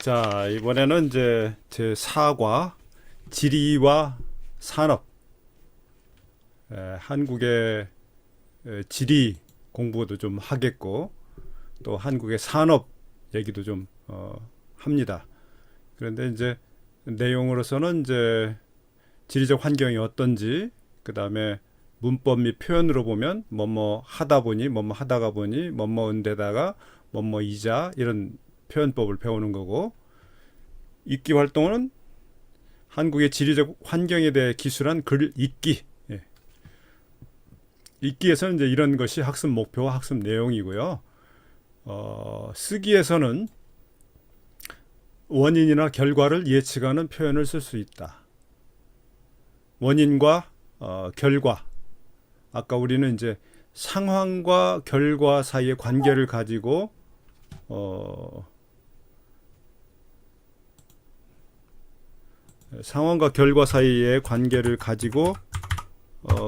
자, 이번에는 이제 제 4과 지리와 산업, 한국의 지리 공부도 좀 하겠고, 또 한국의 산업 얘기도 좀 합니다. 그런데 이제 내용으로서는 이제 지리적 환경이 어떤지, 그 다음에 문법 및 표현으로 보면 뭐뭐 하다 보니, 뭐뭐 하다가 보니, 뭐뭐 은데다가 뭐뭐 이자 이런 표현법을 배우는 거고, 읽기 활동은 한국의 지리적 환경에 대해 기술한 글 읽기. 예. 읽기에서는 이제 이런 것이 학습 목표와 학습 내용이고요. 쓰기에서는 원인이나 결과를 예측하는 표현을 쓸 수 있다. 원인과 결과. 아까 우리는 이제 상황과 결과 사이의 관계를 가지고 상황과 결과 사이의 관계를 가지고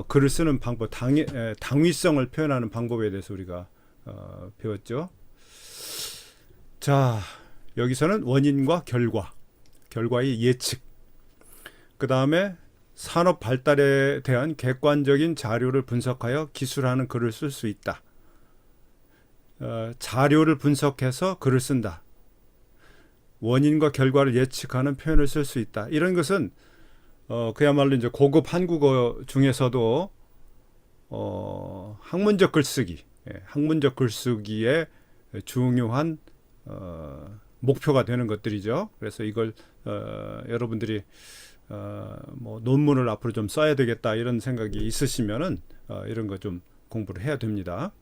글을 쓰는 방법, 당위성을 표현하는 방법에 대해서 우리가 배웠죠. 자, 여기서는 원인과 결과, 결과의 예측, 그 다음에 산업 발달에 대한 객관적인 자료를 분석하여 기술하는 글을 쓸 수 있다. 자료를 분석해서 글을 쓴다. 원인과 결과를 예측하는 표현을 쓸 수 있다. 이런 것은 그야말로 이제 고급 한국어 중에서도 학문적 글쓰기, 학문적 글쓰기의 중요한 목표가 되는 것들이죠. 그래서 이걸 여러분들이 뭐 논문을 앞으로 좀 써야 되겠다 이런 생각이 있으시면은 이런 거 좀 공부를 해야 됩니다.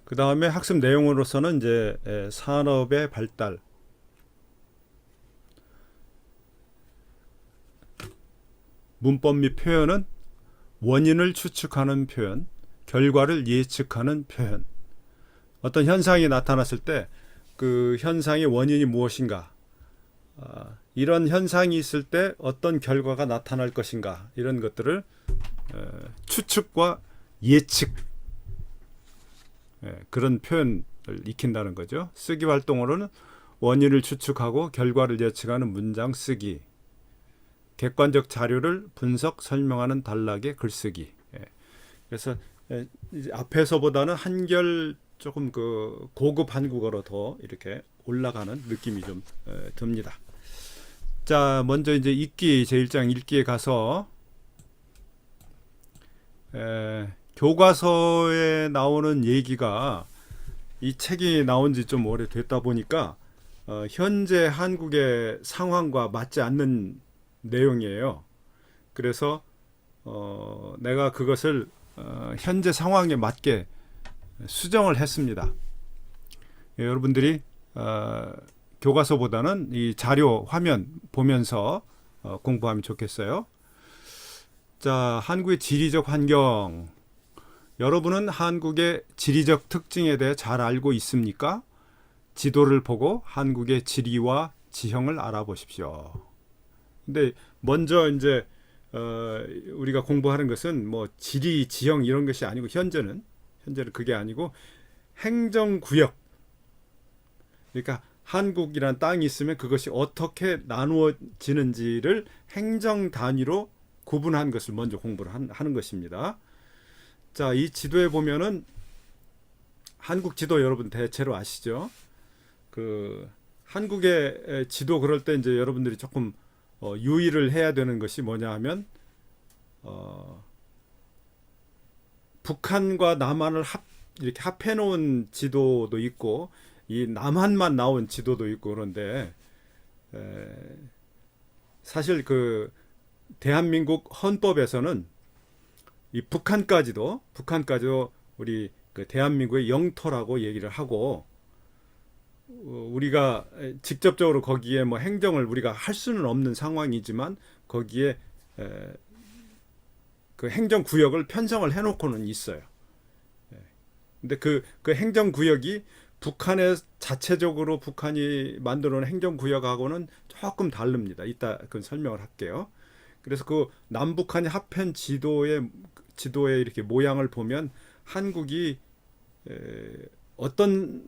그 다음에 학습 내용으로서는 이제 산업의 발달, 문법 및 표현은 원인을 추측하는 표현, 결과를 예측하는 표현. 어떤 현상이 나타났을 때 그 현상의 원인이 무엇인가, 이런 현상이 있을 때 어떤 결과가 나타날 것인가, 이런 것들을 추측과 예측, 그런 표현을 익힌다는 거죠. 쓰기 활동으로는 원인을 추측하고 결과를 예측하는 문장 쓰기, 객관적 자료를 분석 설명하는 단락의 글쓰기. 그래서 이제 앞에서보다는 한결 조금 그 고급 한국어로 더 이렇게 올라가는 느낌이 좀 듭니다. 자, 먼저 이제 읽기, 제1장 읽기에 가서 교과서에 나오는 얘기가 이 책이 나온 지 좀 오래됐다 보니까 현재 한국의 상황과 맞지 않는 내용이에요. 그래서 내가 그것을 현재 상황에 맞게 수정을 했습니다. 여러분들이 교과서보다는 이 자료 화면 보면서 공부하면 좋겠어요. 자, 한국의 지리적 환경. 여러분은 한국의 지리적 특징에 대해 잘 알고 있습니까? 지도를 보고 한국의 지리와 지형을 알아보십시오. 근데 먼저 이제 우리가 공부하는 것은 뭐 지리, 지형 이런 것이 아니고 현재는 그게 아니고 행정구역. 그러니까 한국이란 땅이 있으면 그것이 어떻게 나누어지는지를 행정 단위로 구분한 것을 먼저 공부를 하는 것입니다. 자, 이 지도에 보면은 한국 지도 여러분 대체로 아시죠? 그 한국의 지도 그럴 때 이제 여러분들이 조금 유의를 해야 되는 것이 뭐냐 하면 북한과 남한을 이렇게 합해 놓은 지도도 있고 이 남한만 나온 지도도 있고 그런데 사실 그 대한민국 헌법에서는 이 북한까지도 우리 그 대한민국의 영토라고 얘기를 하고 우리가 직접적으로 거기에 뭐 행정을 우리가 할 수는 없는 상황이지만 거기에 그 행정구역을 편성을 해놓고는 있어요. 근데 그 행정구역이 북한의 자체적으로 북한이 만들어 놓은 행정구역하고는 조금 다릅니다. 이따 그 설명을 할게요. 그래서 그 남북한이 합한 지도에 이렇게 모양을 보면 한국이 어떤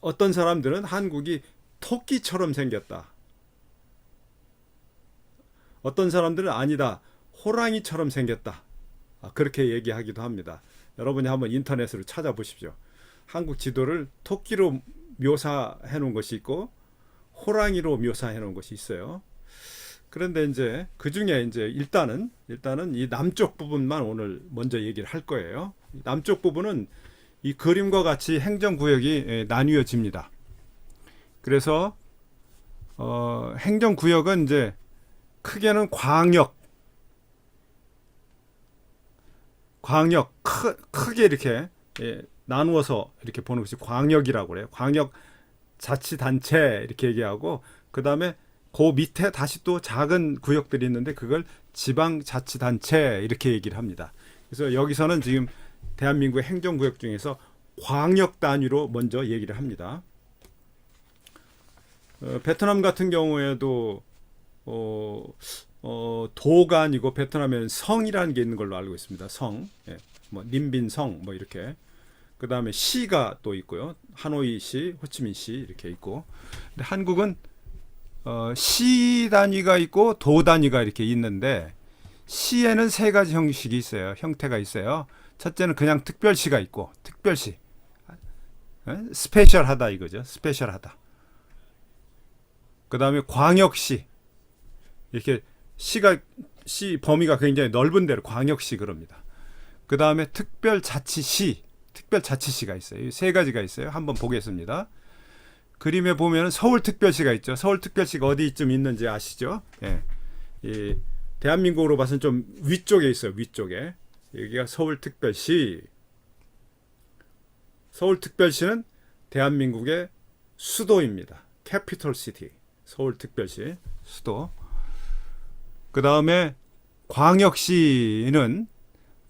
어떤 사람들은 한국이 토끼처럼 생겼다. 어떤 사람들은 아니다. 호랑이처럼 생겼다. 그렇게 얘기하기도 합니다. 여러분이 한번 인터넷으로 찾아보십시오. 한국 지도를 토끼로 묘사해 놓은 것이 있고 호랑이로 묘사해 놓은 것이 있어요. 그런데 이제 그 중에 이제 일단은 이 남쪽 부분만 오늘 먼저 얘기를 할 거예요. 남쪽 부분은 이 그림과 같이 행정구역이 나뉘어집니다. 그래서 행정구역은 이제 크게는 광역 크게 이렇게 나누어서 이렇게 보는 것이 광역이라고 그래요. 광역 자치단체 이렇게 얘기하고 그 다음에 그 밑에 다시 또 작은 구역들이 있는데 그걸 지방자치단체 이렇게 얘기를 합니다. 그래서 여기서는 지금 대한민국의 행정구역 중에서 광역 단위로 먼저 얘기를 합니다. 베트남 같은 경우에도 도가 아니고 베트남에는 성이라는 게 있는 걸로 알고 있습니다. 성, 뭐 님빈성 뭐 이렇게. 그 다음에 시가 또 있고요. 하노이시, 호치민시 이렇게 있고. 근데 한국은 시 단위가 있고 도 단위가 이렇게 있는데 시에는 세 가지 형식이 있어요. 형태가 있어요. 첫째는 그냥 특별시가 있고 특별시, 스페셜하다 이거죠. 스페셜하다. 그 다음에 광역시 이렇게 시 범위가 굉장히 넓은 데로 광역시 그럽니다. 그 다음에 특별자치시가 있어요. 세 가지가 있어요. 한번 보겠습니다. 그림에 보면 서울특별시가 있죠. 서울특별시가 어디쯤 있는지 아시죠? 이 대한민국으로 봐서는 좀 위쪽에 있어요. 위쪽에. 여기가 서울특별시. 서울특별시는 대한민국의 수도입니다. 캐피털 시티. 서울특별시 수도. 그 다음에 광역시는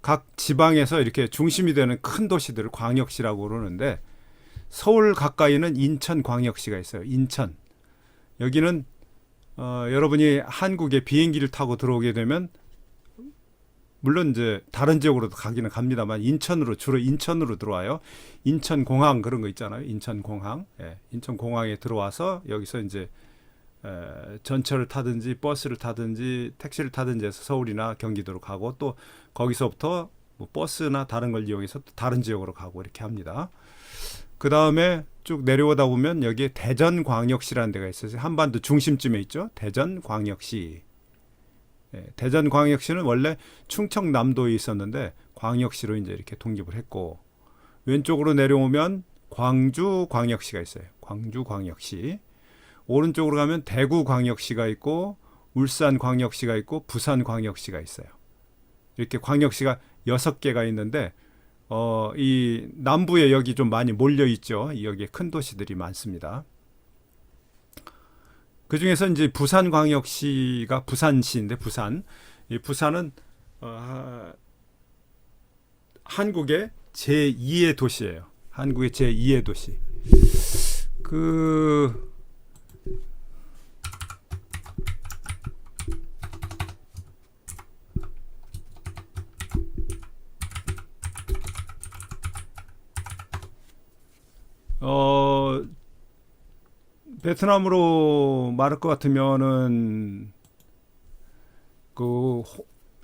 각 지방에서 이렇게 중심이 되는 큰 도시들을 광역시라고 그러는데 서울 가까이는 인천광역시가 있어요. 인천. 여기는 여러분이 한국에 비행기를 타고 들어오게 되면 물론 이제 다른 지역으로도 가기는 갑니다만 주로 인천으로 들어와요. 인천공항 그런 거 있잖아요. 인천공항. 인천공항에 들어와서 여기서 이제 전철을 타든지 버스를 타든지 택시를 타든지 해서 서울이나 경기도로 가고 또 거기서부터 뭐 버스나 다른 걸 이용해서 또 다른 지역으로 가고 이렇게 합니다. 그 다음에 쭉 내려오다 보면 여기에 대전광역시라는 데가 있어요. 한반도 중심쯤에 있죠. 대전광역시. 대전광역시는 원래 충청남도에 있었는데 광역시로 이제 이렇게 독립을 했고 왼쪽으로 내려오면 광주광역시가 있어요. 광주광역시. 오른쪽으로 가면 대구광역시가 있고 울산광역시가 있고 부산광역시가 있어요. 이렇게 광역시가 6개가 있는데 이 남부에 여기 좀 많이 몰려 있죠. 여기에 큰 도시들이 많습니다. 그 중에서 이제 부산광역시가 부산시인데 이 부산은 한국의 제2의 도시예요. 한국의 제2의 도시. 베트남으로 말할 것 같으면은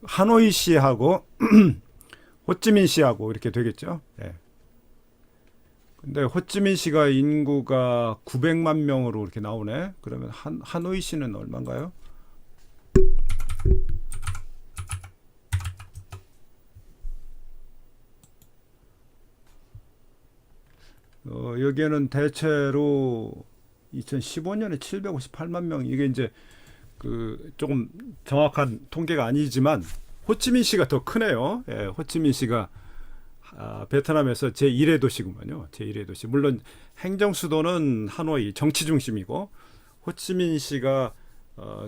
하노이시하고 호찌민시하고 이렇게 되겠죠. 근데 호찌민시가 인구가 900만 명으로 이렇게 나오네. 그러면 하노이시는 얼마인가요? 여기에는 대체로 2015년에 758만 명. 이게 이제 조금 정확한 통계가 아니지만 호치민시가 더 크네요. 호치민시가 베트남에서 제1의 도시구만요. 제1의 도시. 물론 행정 수도는 하노이 정치 중심이고 호치민시가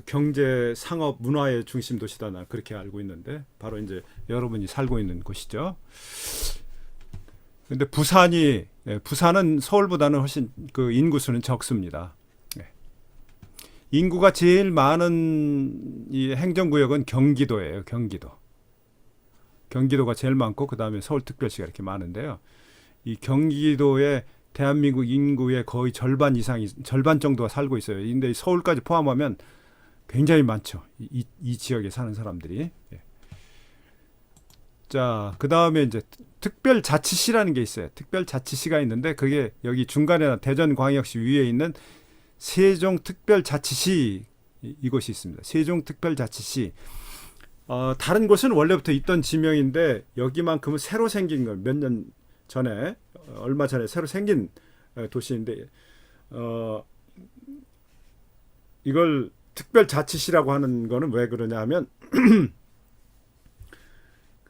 경제, 상업, 문화의 중심 도시다. 난 그렇게 알고 있는데 바로 이제 여러분이 살고 있는 곳이죠. 근데 부산은 서울보다는 훨씬 인구수는 적습니다. 인구가 제일 많은 이 행정구역은 경기도예요. 경기도가 제일 많고 그 다음에 서울특별시가 이렇게 많은데요. 이 경기도의 대한민국 인구의 거의 절반 이상이 절반 정도가 살고 있어요. 근데 서울까지 포함하면 굉장히 많죠. 이 지역에 사는 사람들이. 예. 자, 그 다음에 이제 특별자치시라는 게 있어요. 특별자치시가 있는데 그게 여기 중간에 대전광역시 위에 있는 세종특별자치시 이곳이 있습니다. 세종특별자치시. 다른 곳은 원래부터 있던 지명인데 여기만큼은 새로 생긴 거 몇 년 전에 얼마 전에 새로 생긴 도시인데 이걸 특별자치시라고 하는 거는 왜 그러냐면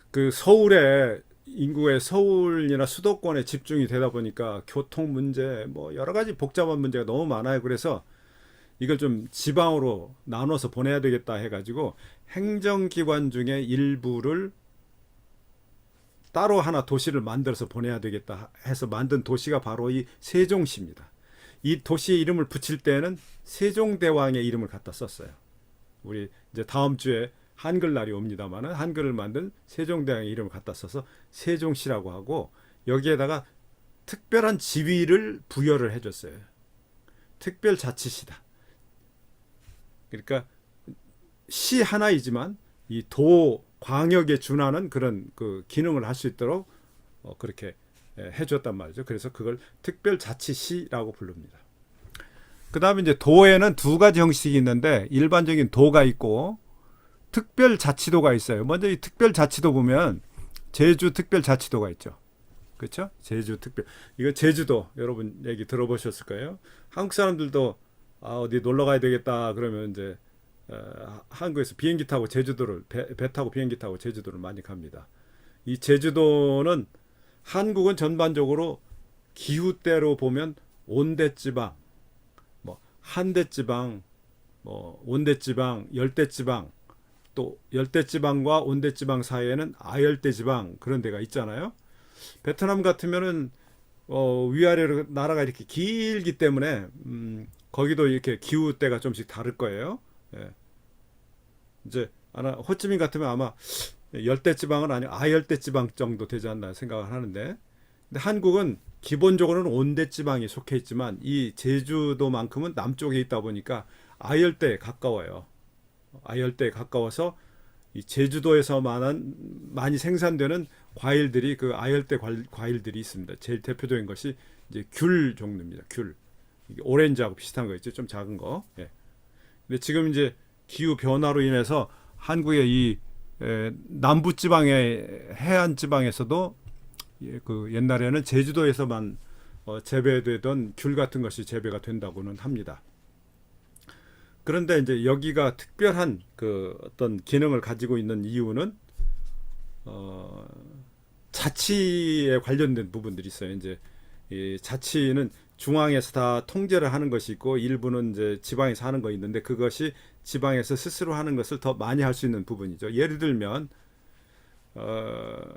그 서울에 인구의 서울이나 수도권에 집중이 되다 보니까 교통 문제 뭐 여러 가지 복잡한 문제가 너무 많아요. 그래서 이걸 좀 지방으로 나눠서 보내야 되겠다 해가지고 행정기관 중에 일부를 따로 하나 도시를 만들어서 보내야 되겠다 해서 만든 도시가 바로 이 세종시입니다. 이 도시의 이름을 붙일 때는 세종대왕의 이름을 갖다 썼어요. 우리 이제 다음 주에 한글날이 옵니다만은 한글을 만든 세종대왕의 이름을 갖다 써서 세종시라고 하고 여기에다가 특별한 지위를 부여를 해줬어요. 특별자치시다. 그러니까 시 하나이지만 이 도 광역에 준하는 그런 그 기능을 할 수 있도록 그렇게 해줬단 말이죠. 그래서 그걸 특별자치시라고 부릅니다. 그 다음에 이제 도에는 두 가지 형식이 있는데 일반적인 도가 있고 특별자치도가 있어요. 먼저 이 특별자치도 보면 제주특별자치도가 있죠. 그렇죠? 제주특별. 이거 제주도 여러분 얘기 들어보셨을 거예요. 한국 사람들도 어디 놀러 가야 되겠다 그러면 이제 한국에서 비행기 타고 제주도를 배 타고 비행기 타고 제주도를 많이 갑니다. 이 제주도는 한국은 전반적으로 기후대로 보면 온대지방, 뭐 한대지방, 뭐 온대지방, 열대지방, 또 열대지방과 온대지방 사이에는 아열대지방 그런 데가 있잖아요. 베트남 같으면은 위아래로 나라가 이렇게 길기 때문에 거기도 이렇게 기후대가 좀씩 다를 거예요. 예. 이제 호치민 같으면 아마 열대지방은 아니고 아열대지방 정도 되지 않나 생각을 하는데, 근데 한국은 기본적으로는 온대지방에 속해 있지만 이 제주도만큼은 남쪽에 있다 보니까 아열대에 가까워요. 아열대에 가까워서 이 제주도에서 많이 생산되는 과일들이 그 아열대 과일들이 있습니다. 제일 대표적인 것이 이제 귤 종류입니다. 귤. 오렌지하고 비슷한 거 있죠. 좀 작은 거. 예. 근데 지금 이제 기후 변화로 인해서 한국의 이 남부 지방의 해안 지방에서도 그 옛날에는 제주도에서만 재배되던 귤 같은 것이 재배가 된다고는 합니다. 그런데 이제 여기가 특별한 그 어떤 기능을 가지고 있는 이유는 자치에 관련된 부분들이 있어요. 이제 이 자치는 중앙에서 다 통제를 하는 것이 있고 일부는 이제 지방에서 하는 거 있는데 그것이 지방에서 스스로 하는 것을 더 많이 할 수 있는 부분이죠. 예를 들면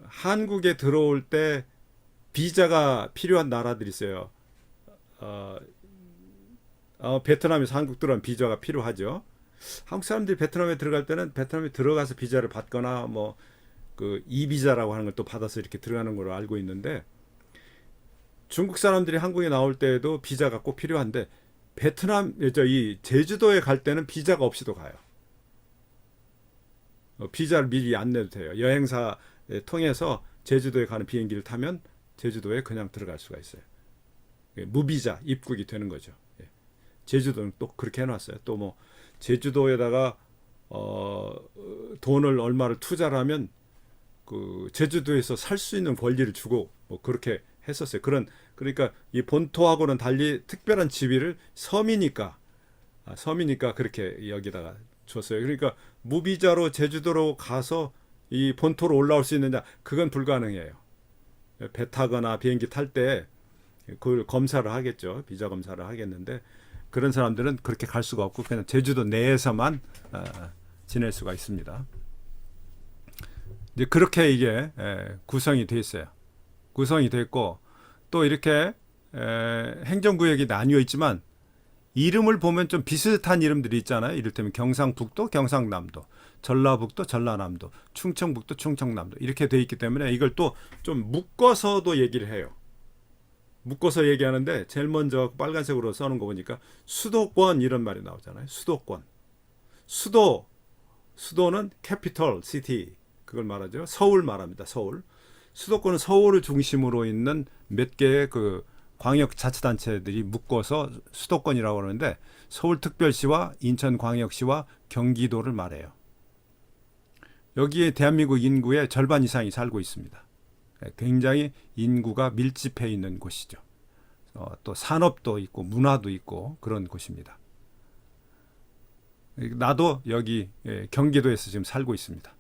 한국에 들어올 때 비자가 필요한 나라들이 있어요. 베트남에서 한국 들어오면 비자가 필요하죠. 한국 사람들이 베트남에 들어갈 때는 베트남에 들어가서 비자를 받거나 뭐 그 이비자라고 하는 걸 또 받아서 이렇게 들어가는 걸로 알고 있는데 중국 사람들이 한국에 나올 때에도 비자가 꼭 필요한데 이 제주도에 갈 때는 비자가 없이도 가요. 비자를 미리 안 내도 돼요. 여행사 통해서 제주도에 가는 비행기를 타면 제주도에 그냥 들어갈 수가 있어요. 무비자 입국이 되는 거죠. 제주도는 또 그렇게 해놨어요. 또 뭐 제주도에다가 돈을 얼마를 투자를 하면 그 제주도에서 살 수 있는 권리를 주고 뭐 그렇게 했었어요. 그러니까 이 본토하고는 달리 특별한 지위를 섬이니까 그렇게 여기다가 줬어요. 그러니까 무비자로 제주도로 가서 이 본토로 올라올 수 있느냐 그건 불가능해요. 배 타거나 비행기 탈 때 그걸 검사를 하겠죠. 비자 검사를 하겠는데 그런 사람들은 그렇게 갈 수가 없고 그냥 제주도 내에서만 지낼 수가 있습니다. 이제 그렇게 이게 구성이 돼 있어요. 구성이 됐고 또 이렇게 행정구역이 나뉘어 있지만 이름을 보면 좀 비슷한 이름들이 있잖아요. 이를테면 경상북도, 경상남도, 전라북도, 전라남도, 충청북도, 충청남도 이렇게 돼 있기 때문에 이걸 또 좀 묶어서도 얘기를 해요. 묶어서 얘기하는데 제일 먼저 빨간색으로 써놓은 거 보니까 수도권 이런 말이 나오잖아요. 수도권. 수도는 캐피털 시티 그걸 말하죠. 서울 말합니다. 서울. 수도권은 서울을 중심으로 있는 몇 개의 그 광역자치단체들이 묶어서 수도권이라고 하는데 서울특별시와 인천광역시와 경기도를 말해요. 여기에 대한민국 인구의 절반 이상이 살고 있습니다. 굉장히 인구가 밀집해 있는 곳이죠. 또 산업도 있고 문화도 있고 그런 곳입니다. 나도 여기 경기도에서 지금 살고 있습니다.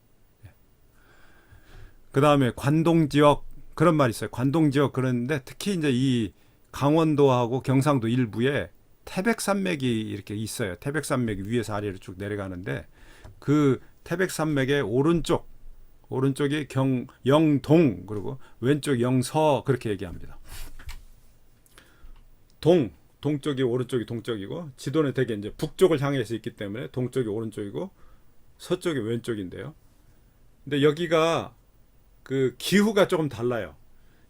그 다음에 관동지역 그런 말이 있어요. 관동지역 그러는데 특히 이제 이 강원도하고 경상도 일부에 태백산맥이 이렇게 있어요. 태백산맥이 위에서 아래로 쭉 내려가는데 그 태백산맥의 오른쪽이 영동 그리고 왼쪽 영서 그렇게 얘기합니다. 동쪽이 오른쪽이 동쪽이고 지도는 되게 이제 북쪽을 향해서 있기 때문에 동쪽이 오른쪽이고 서쪽이 왼쪽인데요. 근데 여기가 그 기후가 조금 달라요.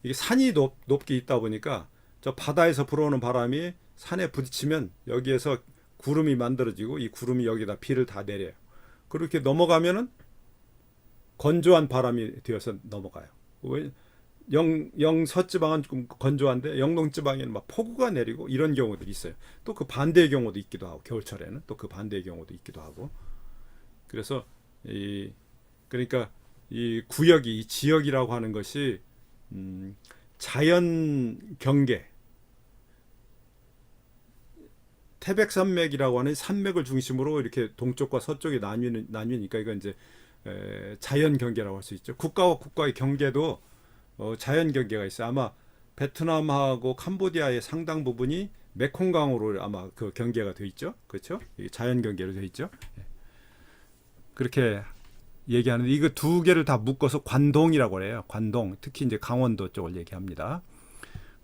이게 산이 높게 있다 보니까 저 바다에서 불어오는 바람이 산에 부딪히면 여기에서 구름이 만들어지고 이 구름이 여기다 비를 다 내려요. 그렇게 넘어가면은 건조한 바람이 되어서 넘어가요. 영서지방은 좀 건조한데 영동지방에는 막 폭우가 내리고 이런 경우들이 있어요. 또 그 반대의 경우도 있기도 하고 겨울철에는 또 그 반대의 경우도 있기도 하고. 그래서 그러니까 이 구역이 이 지역이라고 하는 것이 자연 경계 태백산맥이라고 하는 산맥을 중심으로 이렇게 동쪽과 서쪽이 나뉘니까 이건 이제 자연 경계라고 할 수 있죠. 국가와 국가의 경계도 자연 경계가 있어요. 아마 베트남하고 캄보디아의 상당 부분이 메콩강으로 아마 그 경계가 되어 있죠. 그렇죠? 자연 경계로 되어 있죠. 그렇게 얘기하는데 이거 두 개를 다 묶어서 관동이라고 해요. 관동. 특히 이제 강원도 쪽을 얘기합니다.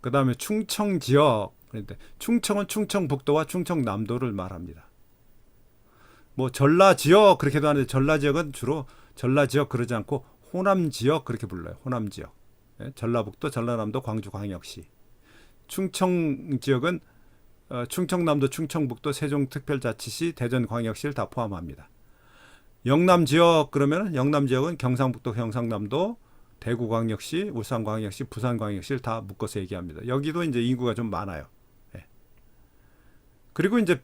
그 다음에 충청 지역. 그런데 충청은 충청북도와 충청남도를 말합니다. 뭐 전라 지역 그렇게도 하는데 전라 지역은 주로 전라 지역 그러지 않고 호남 지역 그렇게 불러요. 호남 지역. 전라북도, 전라남도, 광주광역시. 충청 지역은 충청남도, 충청북도, 세종특별자치시, 대전광역시를 다 포함합니다. 영남 지역 그러면 영남 지역은 경상북도, 경상남도, 대구광역시, 울산광역시, 부산광역시를 다 묶어서 얘기합니다. 여기도 이제 인구가 좀 많아요. 그리고 이제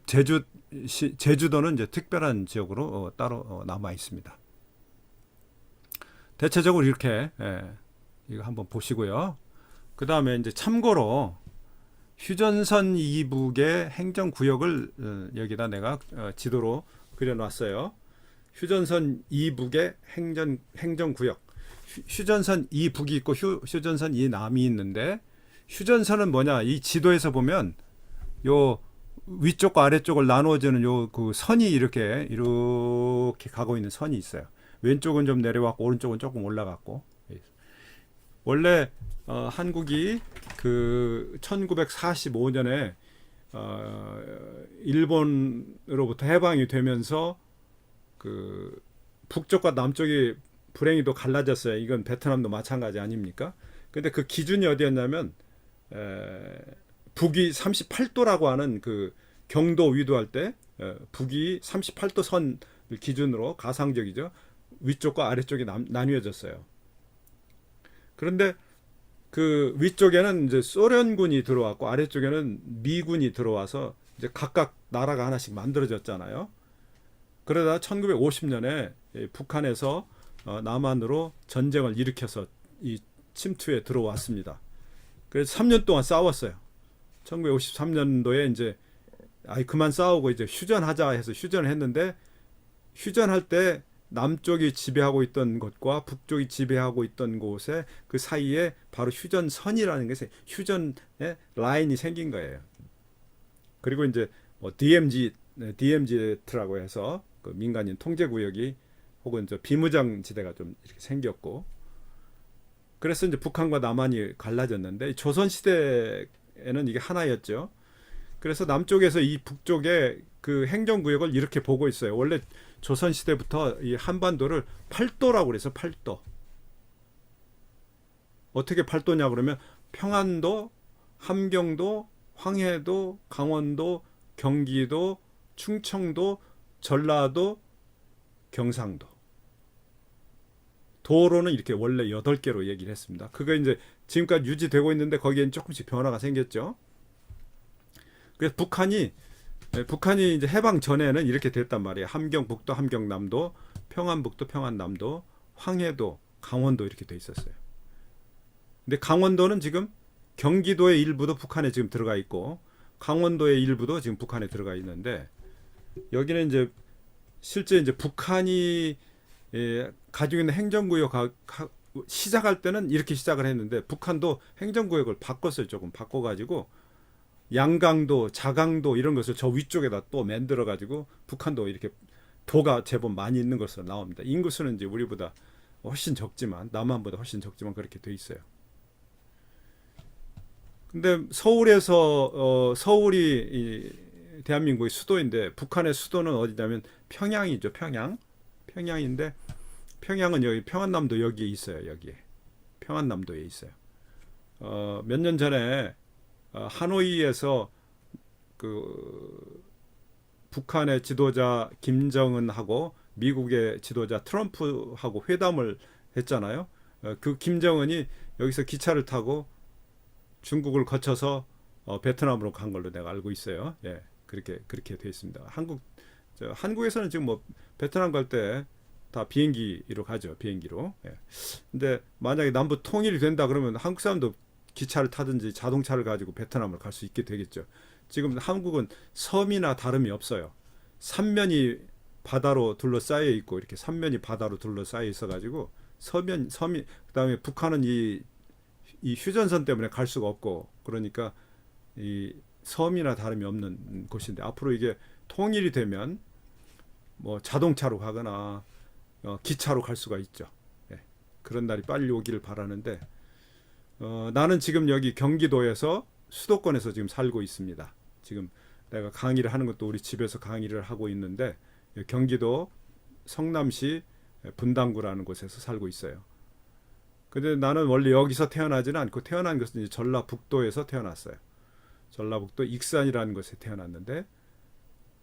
제주도는 이제 특별한 지역으로 따로 남아 있습니다. 대체적으로 이렇게 이거 한번 보시고요. 그 다음에 이제 참고로 휴전선 이북의 행정구역을 여기다 내가 지도로 그려놨어요. 휴전선 이북의 행정구역. 휴전선 이북이 있고 휴전선 이남이 있는데 휴전선은 뭐냐? 이 지도에서 보면 요 위쪽과 아래쪽을 나누어지는 요 그 선이 이렇게 가고 있는 선이 있어요. 왼쪽은 좀 내려왔고 오른쪽은 조금 올라갔고. 원래 한국이 그 1945년에 일본으로부터 해방이 되면서 그 북쪽과 남쪽이 불행히도 갈라졌어요. 이건 베트남도 마찬가지 아닙니까? 근데 그 기준이 어디였냐면 북위 38도라고 하는 그 경도 위도할 때 북위 38도 선을 기준으로 가상적이죠. 위쪽과 아래쪽이 나뉘어졌어요. 그런데 그 위쪽에는 이제 소련군이 들어왔고 아래쪽에는 미군이 들어와서 이제 각각 나라가 하나씩 만들어졌잖아요. 그러다 1950년에 북한에서 남한으로 전쟁을 일으켜서 이 침투에 들어왔습니다. 그래서 3년 동안 싸웠어요. 1953년도에 이제 그만 싸우고 이제 휴전하자 해서 휴전을 했는데 휴전할 때 남쪽이 지배하고 있던 곳과 북쪽이 지배하고 있던 곳에 그 사이에 바로 휴전선이라는 것이 휴전의 라인이 생긴 거예요. 그리고 이제 뭐 DMZ라고 해서 그 민간인 통제구역이 혹은 저 비무장지대가 좀 이렇게 생겼고 그래서 이제 북한과 남한이 갈라졌는데 조선 시대에는 이게 하나였죠. 그래서 남쪽에서 이 북쪽에 그 행정구역을 이렇게 보고 있어요. 원래 조선 시대부터 이 한반도를 팔도라고 그래서 팔도. 어떻게 팔도냐 그러면 평안도, 함경도, 황해도, 강원도, 경기도, 충청도, 전라도, 경상도. 도로는 이렇게 원래 8개로 얘기를 했습니다. 그거 이제 지금까지 유지되고 있는데 거기엔 조금씩 변화가 생겼죠. 그래서 북한이 이제 해방 전에는 이렇게 됐단 말이에요. 함경북도, 함경남도, 평안북도, 평안남도, 황해도, 강원도 이렇게 돼 있었어요. 근데 강원도는 지금 경기도의 일부도 북한에 지금 들어가 있고 강원도의 일부도 지금 북한에 들어가 있는데 여기는 이제 실제 이제 북한이 가지고 있는 행정구역 시작할 때는 이렇게 시작을 했는데 북한도 행정구역을 바꿨어요. 조금 바꿔가지고 양강도, 자강도 이런 것을 저 위쪽에다 또 만들어가지고 북한도 이렇게 도가 제법 많이 있는 것으로 나옵니다. 인구수는 이제 우리보다 훨씬 적지만 남한보다 훨씬 적지만 그렇게 돼 있어요. 근데 서울이 대한민국의 수도인데 북한의 수도는 어디냐면 평양이죠. 평양인데 평양은 여기 평안남도 여기에 있어요. 여기에 평안남도에 있어요. 몇 년 전에 하노이에서 그 북한의 지도자 김정은하고 미국의 지도자 트럼프하고 회담을 했잖아요. 그 김정은이 여기서 기차를 타고 중국을 거쳐서 베트남으로 간 걸로 내가 알고 있어요. 예, 그렇게 돼 있습니다. 한국에서는 지금 뭐 베트남 갈 때 다 비행기로 가죠. 비행기로. 예. 근데 만약에 남북 통일이 된다 그러면 한국 사람도 기차를 타든지 자동차를 가지고 베트남을 갈 수 있게 되겠죠. 지금 한국은 섬이나 다름이 없어요. 삼면이 바다로 둘러싸여 있고 이렇게 삼면이 바다로 둘러싸여 있어가지고 섬이 그다음에 북한은 이 휴전선 때문에 갈 수가 없고 그러니까 이 섬이나 다름이 없는 곳인데 앞으로 이게 통일이 되면 뭐 자동차로 가거나 기차로 갈 수가 있죠. 예. 그런 날이 빨리 오기를 바라는데 나는 지금 여기 경기도에서 수도권에서 지금 살고 있습니다. 지금 내가 강의를 하는 것도 우리 집에서 강의를 하고 있는데 경기도 성남시 분당구라는 곳에서 살고 있어요. 근데 나는 원래 여기서 태어나지는 않고 태어난 것은 이제 전라북도에서 태어났어요. 전라북도 익산이라는 곳에 태어났는데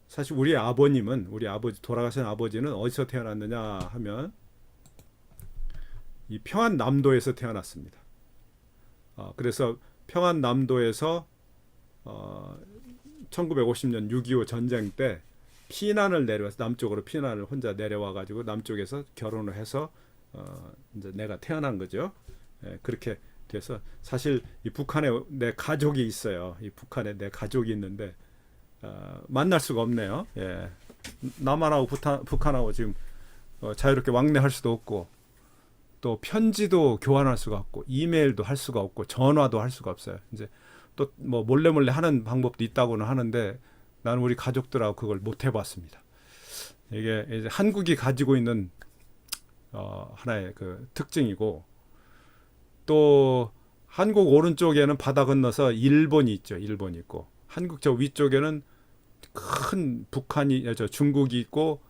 사실 우리 아버지 돌아가신 아버지는 어디서 태어났느냐 하면 이 평안남도에서 태어났습니다. 그래서 평안남도에서 1950년 6.25 전쟁 때 피난을 내려와서 남쪽으로 피난을 혼자 내려와 가지고 남쪽에서 결혼을 해서 이제 내가 태어난 거죠. 예, 그렇게 돼서 사실 이 북한에 내 가족이 있어요. 이 북한에 내 가족이 있는데 만날 수가 없네요. 예. 남한하고 북한하고 지금 자유롭게 왕래할 수도 없고 또 편지도 교환할 수가 없고 이메일도 할 수가 없고 전화도 할 수가 없어요. 이제 또 뭐 몰래 하는 방법도 있다고는 하는데 나는 우리 가족들하고 그걸 못 해봤습니다. 이게 이제 한국이 가지고 있는 하나의 그 특징이고 또 한국 오른쪽에는 바다 건너서 일본이 있죠. 일본이 있고 한국 저 위쪽에는 큰 중국이 있고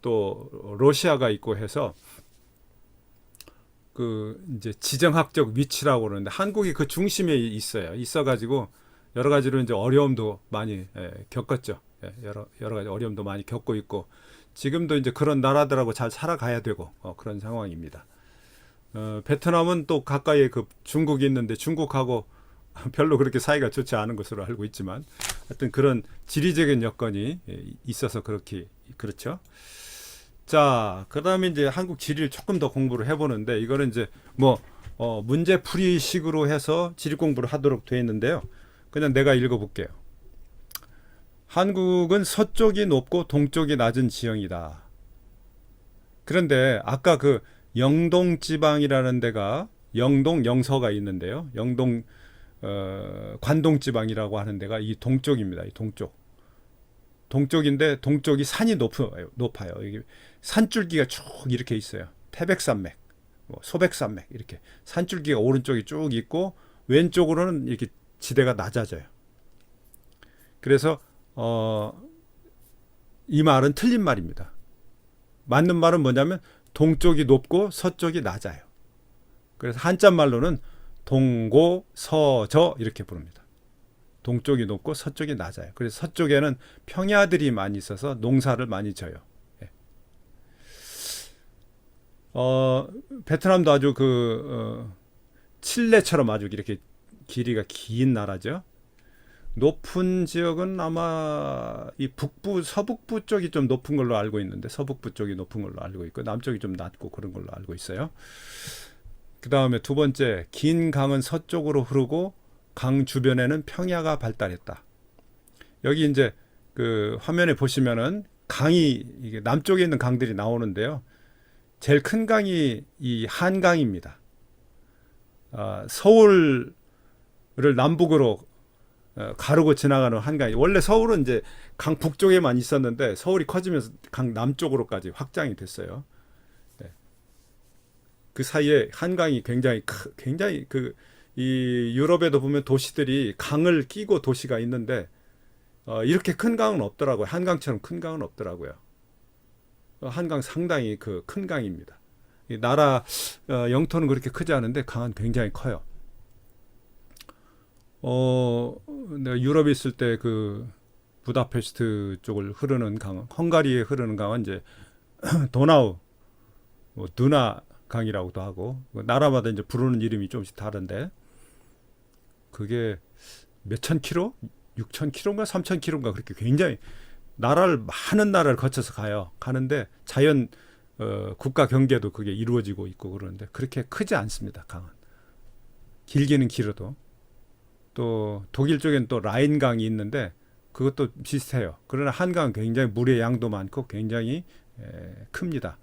또 러시아가 있고 해서 그 이제 지정학적 위치라고 그러는데 한국이 그 중심에 있어가지고 여러 가지로 이제 어려움도 많이 겪었죠. 여러 가지 어려움도 많이 겪고 있고 지금도 이제 그런 나라들하고 잘 살아가야 되고 그런 상황입니다. 베트남은 또 가까이에 그 중국이 있는데 중국하고 별로 그렇게 사이가 좋지 않은 것으로 알고 있지만 하여튼 그런 지리적인 여건이 있어서 그렇죠. 자, 그다음에 이제 한국 지리를 조금 더 공부를 해보는데 이거는 이제 문제풀이식으로 해서 지리 공부를 하도록 되어 있는데요. 그냥 내가 읽어볼게요. 한국은 서쪽이 높고 동쪽이 낮은 지형이다. 그런데 아까 그 영동 지방이라는 데가 영서가 있는데요. 영동 관동 지방이라고 하는 데가 이 동쪽입니다. 이 동쪽인데 동쪽이 산이 높아요. 이게 산줄기가 쭉 이렇게 있어요. 태백산맥, 소백산맥 이렇게 산줄기가 오른쪽이 쭉 있고 왼쪽으로는 이렇게 지대가 낮아져요. 그래서 이 말은 틀린 말입니다. 맞는 말은 뭐냐면 동쪽이 높고 서쪽이 낮아요. 그래서 한자 말로는 동고 서저 이렇게 부릅니다. 동쪽이 높고 서쪽이 낮아요. 그래서 서쪽에는 평야들이 많이 있어서 농사를 많이 져요. 예. 베트남도 아주 칠레처럼 아주 이렇게 길이가 긴 나라죠. 높은 지역은 아마 이 북부, 서북부 쪽이 좀 높은 걸로 알고 있는데, 서북부 쪽이 높은 걸로 알고 있고, 남쪽이 좀 낮고 그런 걸로 알고 있어요. 그 다음에 두 번째, 긴 강은 서쪽으로 흐르고 강 주변에는 평야가 발달했다. 여기 이제 그 화면에 보시면은 강이, 이게 남쪽에 있는 강들이 나오는데요. 제일 큰 강이 이 한강입니다. 서울을 남북으로 가르고 지나가는 한강이, 원래 서울은 이제 강 북쪽에만 있었는데 서울이 커지면서 강 남쪽으로까지 확장이 됐어요. 네. 그 사이에 한강이 굉장히 이 유럽에도 보면 도시들이 강을 끼고 도시가 있는데 이렇게 큰 강은 없더라고요. 한강처럼 큰 강은 없더라고요. 한강 상당히 큰 강입니다. 이 나라 영토는 그렇게 크지 않은데 강은 굉장히 커요. 내가 유럽에 있을 때 그 부다페스트 쪽을 흐르는 강, 헝가리에 흐르는 강은 이제 도나우, 두나 강이라고도 하고, 나라마다 이제 부르는 이름이 조금씩 다른데, 그게 몇천 킬로, 6천 킬로인가 3천 킬로인가 그렇게 굉장히 많은 나라를 거쳐서 가는데 자연 국가 경계도 그게 이루어지고 있고 그러는데 그렇게 크지 않습니다. 강은 길기는 길어도. 또 독일 쪽엔 또 라인강이 있는데 그것도 비슷해요. 그러나 한강은 굉장히 물의 양도 많고 굉장히 큽니다.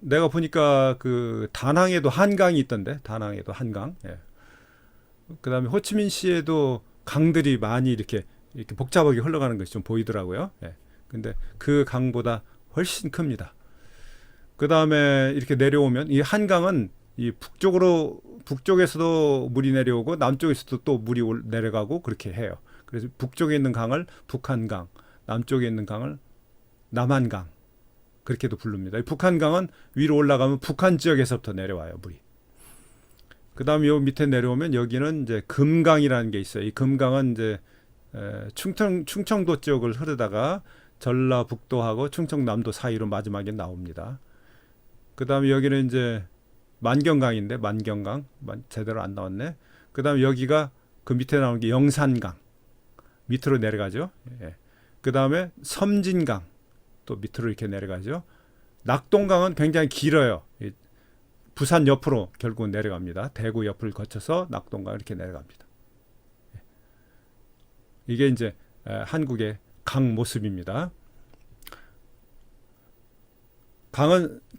내가 보니까 그 다낭에도 한강이 있던데, 다낭에도 한강. 예. 그다음에 호치민시에도 강들이 많이 이렇게 복잡하게 흘러가는 것이 좀 보이더라고요. 예. 근데 그 강보다 훨씬 큽니다. 그다음에 이렇게 내려오면 이 한강은 이 북쪽에서도 물이 내려오고 남쪽에서도 또 물이 내려가고 그렇게 해요. 그래서 북쪽에 있는 강을 북한강, 남쪽에 있는 강을 남한강 그렇게도 부릅니다. 이 북한강은 위로 올라가면 북한 지역에서부터 내려와요, 물이. 그다음에 요 밑에 내려오면 여기는 이제 금강이라는 게 있어요. 이 금강은 이제 충청도 지역을 흐르다가 전라북도하고 충청남도 사이로 마지막에 나옵니다. 그다음에 여기는 이제 만경강인데, 만경강 제대로 안 나왔네. 그다음에 여기가 그 밑에 나오는 게 영산강, 밑으로 내려가죠. 예. 그다음에 섬진강 또 밑으로 이렇게 내려가죠. 낙동강은 굉장히 길어요. 부산 옆으로 결국은 내려갑니다. 대구 옆을 거쳐서 낙동강 이렇게 내려갑니다. 이게 이제 한국의 강 모습입니다.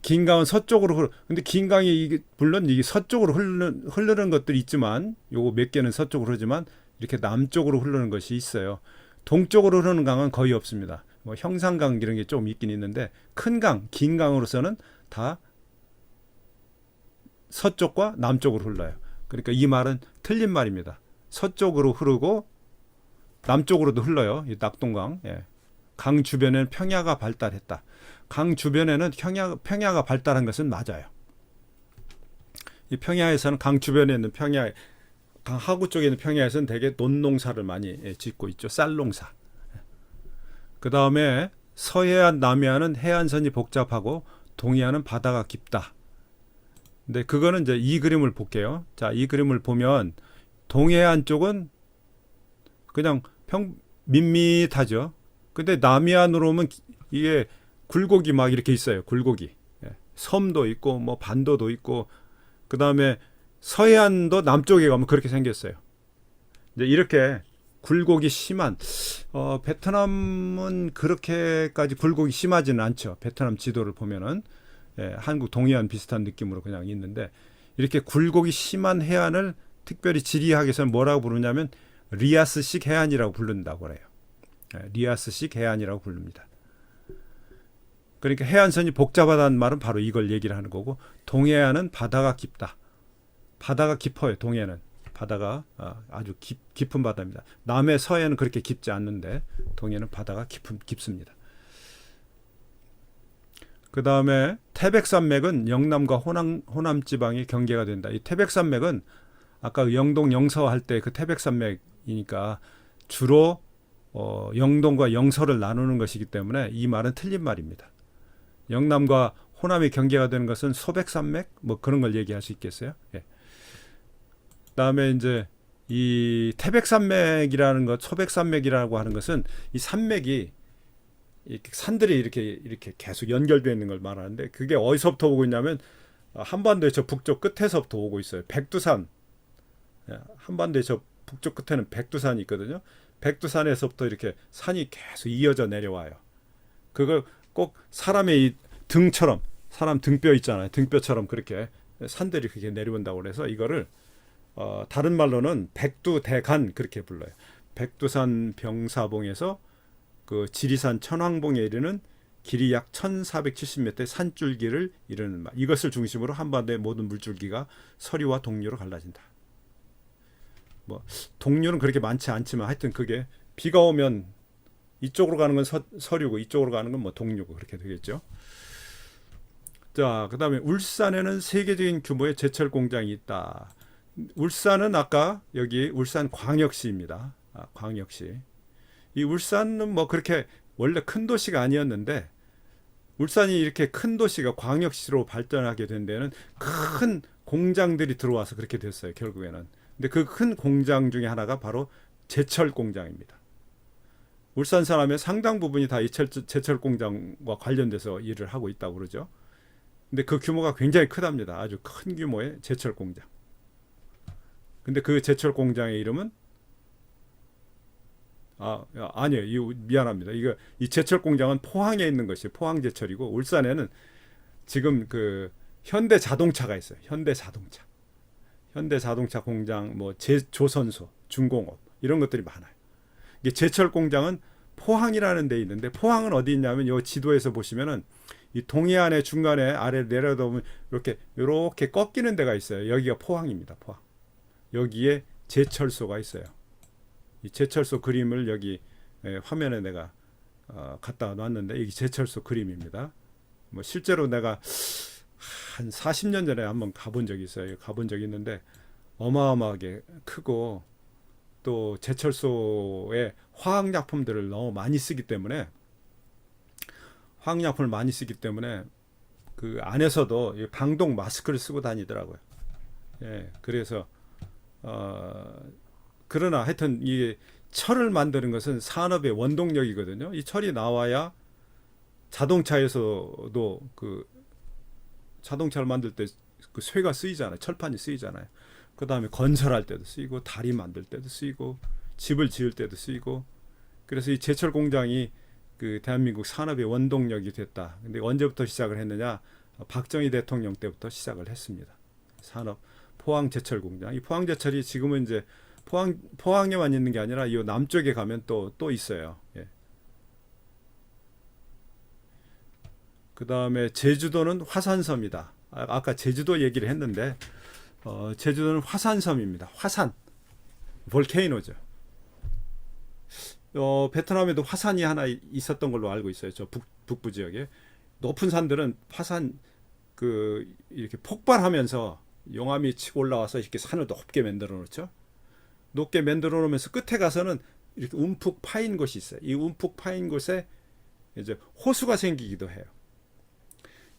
긴 강은 서쪽으로 근데 긴 강이 물론 이게 서쪽으로 흐르는 것들이 있지만, 요거 몇 개는 서쪽으로 흐르지만 이렇게 남쪽으로 흐르는 것이 있어요. 동쪽으로 흐르는 강은 거의 없습니다. 뭐 형산강 이런 게 좀 있긴 있는데, 큰 강, 긴 강으로서는 다 서쪽과 남쪽으로 흘러요. 그러니까 이 말은 틀린 말입니다. 서쪽으로 흐르고 남쪽으로도 흘러요. 이 낙동강. 예. 강 주변에는 평야가 발달했다. 강 주변에는 평야가 발달한 것은 맞아요. 이 평야에서는, 강 주변에 있는 평야, 강 하구 쪽에 있는 평야에서는 대개 논농사를 많이 짓고 있죠. 쌀농사. 그 다음에 서해안, 남해안은 해안선이 복잡하고 동해안은 바다가 깊다. 근데 그거는 이제 이 그림을 볼게요. 자, 이 그림을 보면 동해안 쪽은 그냥 밋밋하죠. 근데 남해안으로 오면 이게 굴곡이 막 이렇게 있어요. 굴곡이. 섬도 있고 뭐 반도도 있고, 그 다음에 서해안도 남쪽에 가면 그렇게 생겼어요. 이제 이렇게 굴곡이 심한, 베트남은 그렇게까지 굴곡이 심하지는 않죠. 베트남 지도를 보면은 한국 동해안 비슷한 느낌으로 그냥 있는데, 이렇게 굴곡이 심한 해안을 특별히 지리학에서는 뭐라고 부르냐면 리아스식 해안이라고 부른다고 그래요. 리아스식 해안이라고 부릅니다. 그러니까 해안선이 복잡하다는 말은 바로 이걸 얘기를 하는 거고, 동해안은 바다가 깊다. 바다가 깊어요. 동해는 바다가 아주 깊은 바다입니다. 남해 서해는 그렇게 깊지 않는데 동해는 바다가 깊습니다. 그 다음에 태백산맥은 영남과 호남 지방이 경계가 된다. 이 태백산맥은 아까 영동 영서 할 때 그 태백산맥 말이니까 주로 영동과 영서를 나누는 것이기 때문에 이 말은 틀린 말입니다. 영남과 호남이 경계가 되는 것은 소백산맥 뭐 그런 걸 얘기할 수 있겠어요. 예. 그다음에 이제 이 태백산맥이라는 것, 소백산맥이라고 하는 것은 이 산맥이 이렇게 산들이 이렇게 계속 연결되어 있는 걸 말하는데 그게 어디서부터 오고 있냐면 한반도의 저 북쪽 끝에서부터 오고 있어요. 백두산. 한반도의 저 북쪽 끝에는 백두산이 있거든요. 백두산에서부터 이렇게 산이 계속 이어져 내려와요. 그걸 꼭 사람의 이 등처럼 사람 등뼈 있잖아요. 등뼈처럼 그렇게 산들이 그렇게 내려온다고 그래서 이거를 다른 말로는 백두대간 그렇게 불러요. 백두산 병사봉에서 그 지리산 천왕봉에 이르는 길이 약 1470m의 산줄기를 이루는 말. 이것을 중심으로 한반도의 모든 물줄기가 서류와 동류로 갈라진다. 뭐 동류는 그렇게 많지 않지만 하여튼 그게 비가 오면 이쪽으로 가는 건 서류고 이쪽으로 가는 건 뭐 동류고 그렇게 되겠죠. 자, 그다음에 울산에는 세계적인 규모의 제철 공장이 있다. 울산은 아까 여기 울산 광역시입니다. 광역시. 이 울산은 뭐 그렇게 원래 큰 도시가 아니었는데 울산이 이렇게 큰 도시가 광역시로 발전하게 된 데는 큰 공장들이 들어와서 그렇게 됐어요. 결국에는. 근데 그 큰 공장 중에 하나가 바로 제철 공장입니다. 울산 사람의 상당 부분이 다 이 제철 공장과 관련돼서 일을 하고 있다고 그러죠. 근데 그 규모가 굉장히 크답니다. 아주 큰 규모의 제철 공장. 근데 그 제철 공장의 이름은 아니에요. 미안합니다. 이 제철 공장은 포항에 있는 것이 포항 제철이고 울산에는 지금 그 현대 자동차가 있어요. 현대 자동차 공장, 뭐 조선소, 중공업 이런 것들이 많아요. 이게 제철 공장은 포항이라는 데 있는데 포항은 어디 있냐면 이 지도에서 보시면은 이 동해안의 중간에 아래 내려다 보면 이렇게 꺾이는 데가 있어요. 여기가 포항입니다. 포항. 여기에 제철소가 있어요. 이 제철소 그림을 여기 화면에 내가 갖다 놨는데 이게 제철소 그림입니다. 뭐 실제로 내가 한 40년 전에 한번 가본 적이 있어요. 가본 적이 있는데 어마어마하게 크고 또 제철소에 화학약품들을 너무 많이 쓰기 때문에 그 안에서도 방독 마스크를 쓰고 다니더라고요. 예, 그래서 그러나 하여튼 이 철을 만드는 것은 산업의 원동력이거든요. 이 철이 나와야 자동차에서도 그 자동차를 만들 때 그 쇠가 쓰이잖아요. 철판이 쓰이잖아요. 그 다음에 건설할 때도 쓰이고 다리 만들 때도 쓰이고 집을 지을 때도 쓰이고 그래서 이 제철 공장이 그 대한민국 산업의 원동력이 됐다. 근데 언제부터 시작을 했느냐? 박정희 대통령 때부터 시작을 했습니다. 산업 포항 제철 공장. 이 포항 제철이 지금은 이제 포항에만 있는 게 아니라 이 남쪽에 가면 또 있어요. 예. 그 다음에 제주도는 화산섬이다. 아까 제주도 얘기를 했는데 제주도는 화산섬입니다. 화산, 볼케이노죠. 베트남에도 화산이 하나 있었던 걸로 알고 있어요. 저 북부 지역에 높은 산들은 화산 이렇게 폭발하면서 용암이 치고 올라와서 이렇게 산을 높게 만들어 놓죠. 높게 만들어 놓으면서 끝에 가서는 이렇게 움푹 파인 곳이 있어요. 이 움푹 파인 곳에 이제 호수가 생기기도 해요.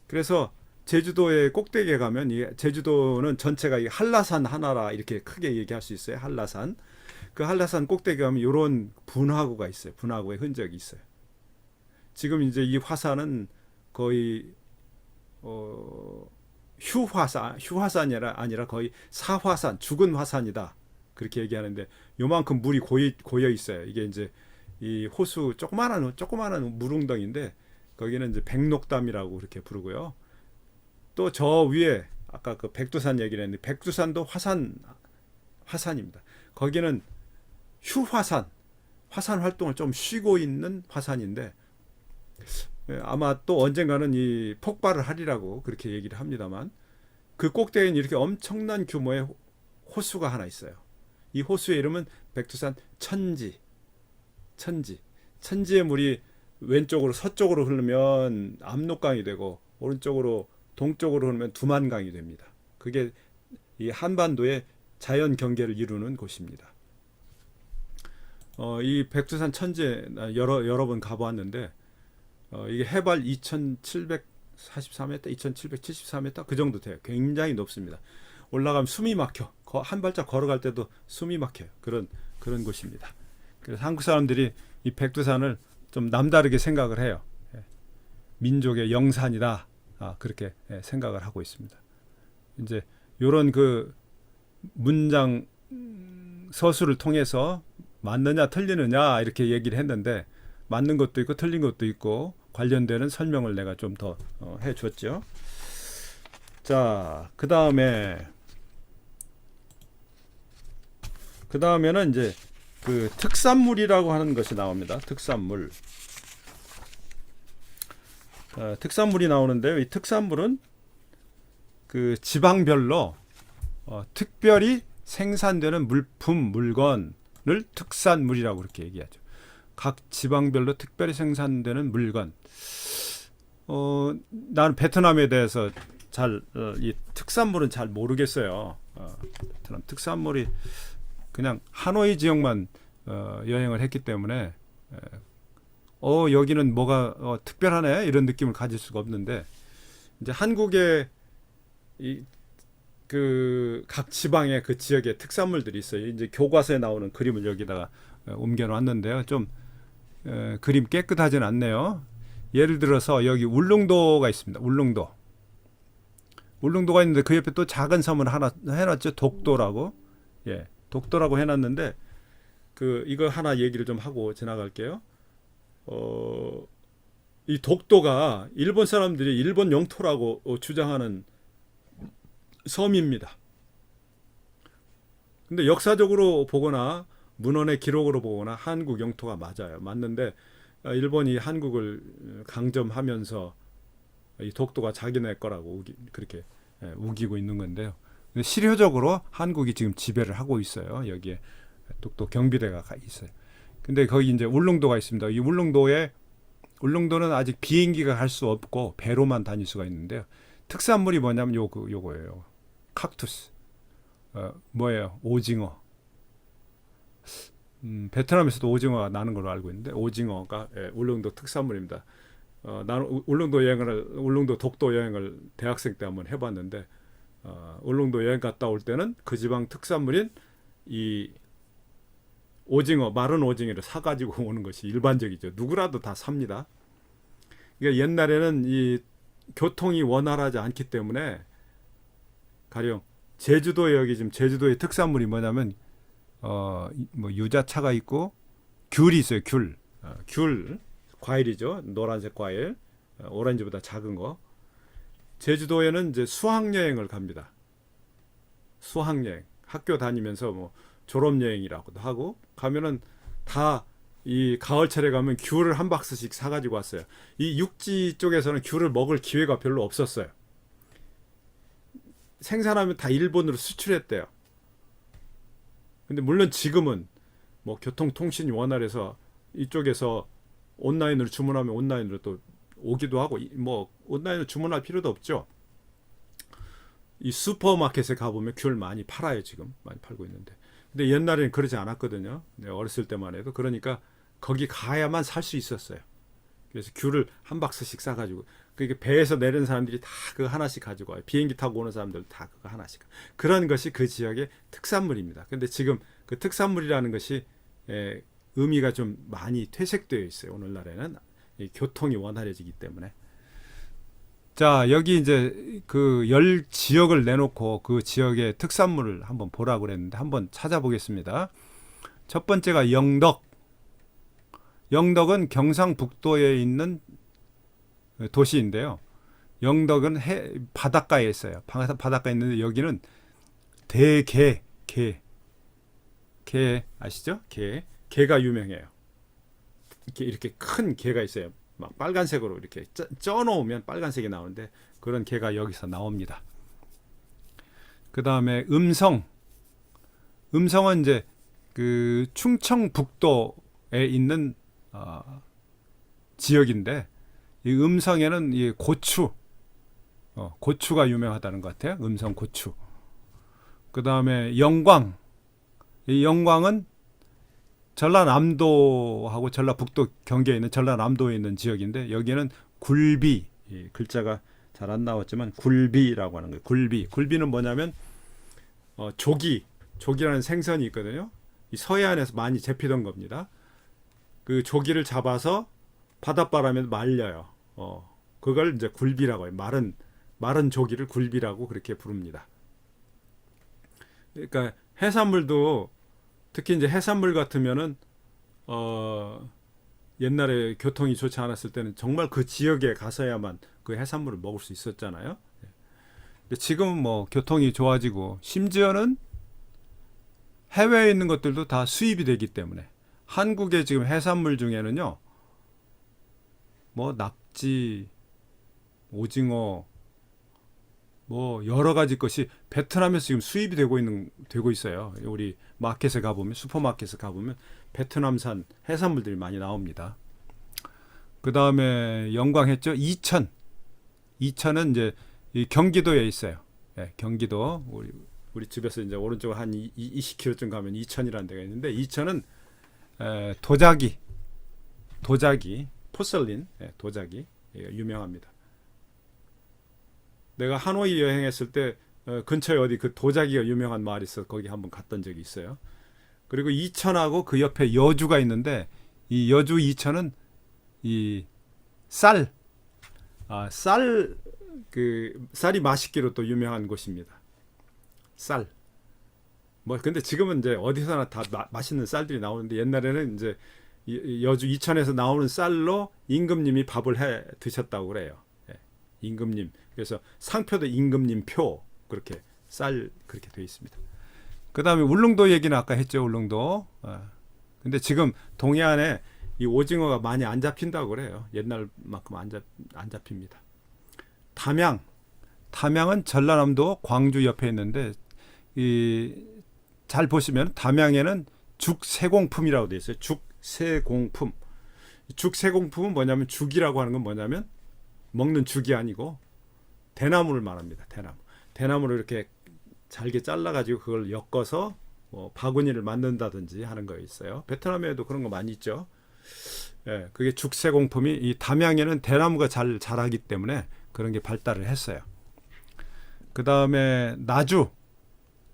그래서 제주도의 꼭대기에 가면 제주도는 전체가 이 한라산 하나라 이렇게 크게 얘기할 수 있어요. 한라산. 그 한라산 꼭대기 가면 이런 분화구가 있어요. 분화구의 흔적이 있어요. 지금 이제 이 화산은 거의 휴화산이 아니라 거의 사화산, 죽은 화산이다. 그렇게 얘기하는데 요만큼 물이 고여 있어요. 이게 이제 이 호수 조그마한 물웅덩인데 거기는 이제 백록담이라고 그렇게 부르고요. 또 저 위에 아까 그 백두산 얘기를 했는데 백두산도 화산입니다. 거기는 휴화산, 화산 활동을 좀 쉬고 있는 화산인데 아마 또 언젠가는 이 폭발을 하리라고 그렇게 얘기를 합니다만 그 꼭대기에는 이렇게 엄청난 규모의 호수가 하나 있어요. 이 호수의 이름은 백두산 천지의 물이 왼쪽으로 서쪽으로 흐르면 압록강이 되고 오른쪽으로 동쪽으로 흐르면 두만강이 됩니다. 그게 이 한반도의 자연 경계를 이루는 곳입니다. 이 백두산 천지에 나 여러 번 가보았는데 이게 해발 2,744m, 2,774m 그 정도 돼요. 굉장히 높습니다. 올라가면 숨이 막혀. 한 발짝 걸어갈 때도 숨이 막혀요. 그런 곳입니다. 그래서 한국 사람들이 이 백두산을 좀 남다르게 생각을 해요. 예. 민족의 영산이다. 그렇게 생각을 하고 있습니다. 이제 요런 그 문장 서술을 통해서 맞느냐 틀리느냐 이렇게 얘기를 했는데 맞는 것도 있고 틀린 것도 있고 관련되는 설명을 내가 좀 더 해줬죠. 자, 그 다음에는 이제 그 특산물이라고 하는 것이 나옵니다. 특산물. 특산물이 나오는데요. 이 특산물은 그 지방별로 특별히 생산되는 물품, 물건을 특산물이라고 그렇게 얘기하죠. 각 지방별로 특별히 생산되는 물건. 나는 베트남에 대해서 이 특산물은 잘 모르겠어요. 베트남 특산물이 그냥 하노이 지역만 여행을 했기 때문에 여기는 뭐가 특별하네 이런 느낌을 가질 수가 없는데 이제 한국의 그 각 지방의 그 지역의 특산물들이 있어요. 이제 교과서에 나오는 그림을 여기다가 옮겨 놨는데요. 좀 그림 깨끗하진 않네요. 예를 들어서 여기 울릉도가 있습니다. 울릉도가 있는데 그 옆에 또 작은 섬을 하나 해놨죠. 독도라고. 예, 독도라고 해놨는데 이거 하나 얘기를 좀 하고 지나갈게요. 이 독도가 일본 사람들이 일본 영토라고 주장하는 섬입니다. 근데 역사적으로 보거나 문헌의 기록으로 보거나 한국 영토가 맞아요. 맞는데 일본이 한국을 강점하면서 이 독도가 자기네 거라고 그렇게 우기고 있는 건데요. 근데 실효적으로 한국이 지금 지배를 하고 있어요. 여기에 독도 경비대가 있어요. 근데 거기 이제 울릉도가 있습니다. 이 울릉도는 아직 비행기가 갈 수 없고 배로만 다닐 수가 있는데요. 특산물이 뭐냐면 요거예요. 칵투스. 뭐예요? 오징어. 베트남에서도 오징어가 나는 걸로 알고 있는데 오징어가 울릉도 특산물입니다. 나는 울릉도 독도 여행을 대학생 때 한번 해봤는데 울릉도 여행 갔다 올 때는 그 지방 특산물인 이 오징어, 마른 오징어를 사가지고 오는 것이 일반적이죠. 누구라도 다 삽니다. 그러니까 옛날에는 이 교통이 원활하지 않기 때문에 가령 제주도에 여기 지금 제주도의 특산물이 뭐냐면 뭐 유자차가 있고 귤이 있어요. 귤 과일이죠. 노란색 과일, 오렌지보다 작은 거. 제주도에는 이제 수학여행을 갑니다. 수학여행, 학교 다니면서 뭐 졸업여행이라고도 하고 가면은 다 이 가을철에 가면 귤을 한 박스씩 사가지고 왔어요. 이 육지 쪽에서는 귤을 먹을 기회가 별로 없었어요. 생산하면 다 일본으로 수출했대요. 근데 물론 지금은 뭐 교통통신이 원활해서 이쪽에서 온라인으로 주문하면 온라인으로 또 오기도 하고 뭐 온라인으로 주문할 필요도 없죠. 이 슈퍼마켓에 가보면 귤 많이 팔아요. 지금 많이 팔고 있는데 근데 옛날에는 그러지 않았거든요. 내가 어렸을 때만 해도. 그러니까 거기 가야만 살 수 있었어요. 그래서 귤을 한 박스씩 싸가지고 그게 배에서 내리는 사람들이 다 그거 하나씩 가지고 와요. 비행기 타고 오는 사람들 다 그거 하나씩. 그런 것이 그 지역의 특산물입니다. 근데 지금 그 특산물이라는 것이 의미가 좀 많이 퇴색되어 있어요. 오늘날에는 교통이 원활해지기 때문에. 자, 여기 이제 그 10지역을 내놓고 그 지역의 특산물을 한번 보라고 그랬는데 한번 찾아보겠습니다. 첫 번째가 영덕. 영덕은 경상북도에 있는 도시인데요. 영덕은 바닷가에 있어요. 바닷가에 있는데 여기는 개 아시죠? 개가 유명해요. 이렇게 큰 개가 있어요. 막 빨간색으로 이렇게 쪄놓으면 빨간색이 나오는데 그런 개가 여기서 나옵니다. 그 다음에 음성은 이제 그 충청북도에 있는 지역인데 이 음성에는 이 고추가 유명하다는 것 같아요. 음성 고추. 그 다음에 영광. 이 영광은 전라남도하고 전라북도 경계에 있는 전라남도에 있는 지역인데 여기는 굴비, 이 글자가 잘 안 나왔지만 굴비라고 하는 거예요. 굴비는 뭐냐면 조기라는 생선이 있거든요. 이 서해안에서 많이 잡히던 겁니다. 그 조기를 잡아서 바닷바람에 말려요. 그걸 이제 굴비라고 해요. 마른 조기를 굴비라고 그렇게 부릅니다. 그러니까 해산물도 특히 이제 해산물 같으면은 옛날에 교통이 좋지 않았을 때는 정말 그 지역에 가서야만 그 해산물을 먹을 수 있었잖아요. 근데 지금은 뭐 교통이 좋아지고 심지어는 해외에 있는 것들도 다 수입이 되기 때문에 한국의 지금 해산물 중에는요, 뭐 낙지, 오징어, 뭐 여러 가지 것이 베트남에서 지금 수입이 되고 있어요. 우리 마켓에 가보면, 슈퍼마켓에 가보면 베트남산 해산물들이 많이 나옵니다. 그 다음에 영광했죠. 이천은 이제 이 경기도에 있어요. 네, 경기도 우리 집에서 이제 오른쪽으로 한 20km쯤 가면 이천이라는 데가 있는데 이천은 도자기, 포슬린, 도자기 유명합니다. 내가 하노이 여행했을 때 근처에 어디 그 도자기가 유명한 마을이 있어 거기 한번 갔던 적이 있어요. 그리고 이천하고 그 옆에 여주가 있는데 이 여주 이천은 이 쌀이 맛있기로 또 유명한 곳입니다. 쌀. 뭐 근데 지금은 이제 어디서나 다 맛있는 쌀들이 나오는데 옛날에는 이제 여주 이천에서 나오는 쌀로 임금님이 밥을 해 드셨다고 그래요. 임금님. 그래서 상표도 임금님 표 그렇게 쌀 그렇게 되어 있습니다. 그다음에 울릉도 얘기는 아까 했죠. 울릉도. 근데 지금 동해안에 이 오징어가 많이 안 잡힌다고 그래요. 옛날만큼 안 잡힙니다. 담양은 전라남도 광주 옆에 있는데 잘 보시면 담양에는 죽세공품이라고 되어 있어요. 죽세공품. 죽세공품은 뭐냐면 죽이라고 하는 건 뭐냐면 먹는 죽이 아니고 대나무를 말합니다. 대나무를 이렇게 잘게 잘라가지고 그걸 엮어서 바구니를 만든다든지 하는 거 있어요. 베트남에도 그런 거 많이 있죠. 예, 그게 죽세공품이 이 담양에는 대나무가 잘 자라기 때문에 그런 게 발달을 했어요. 그 다음에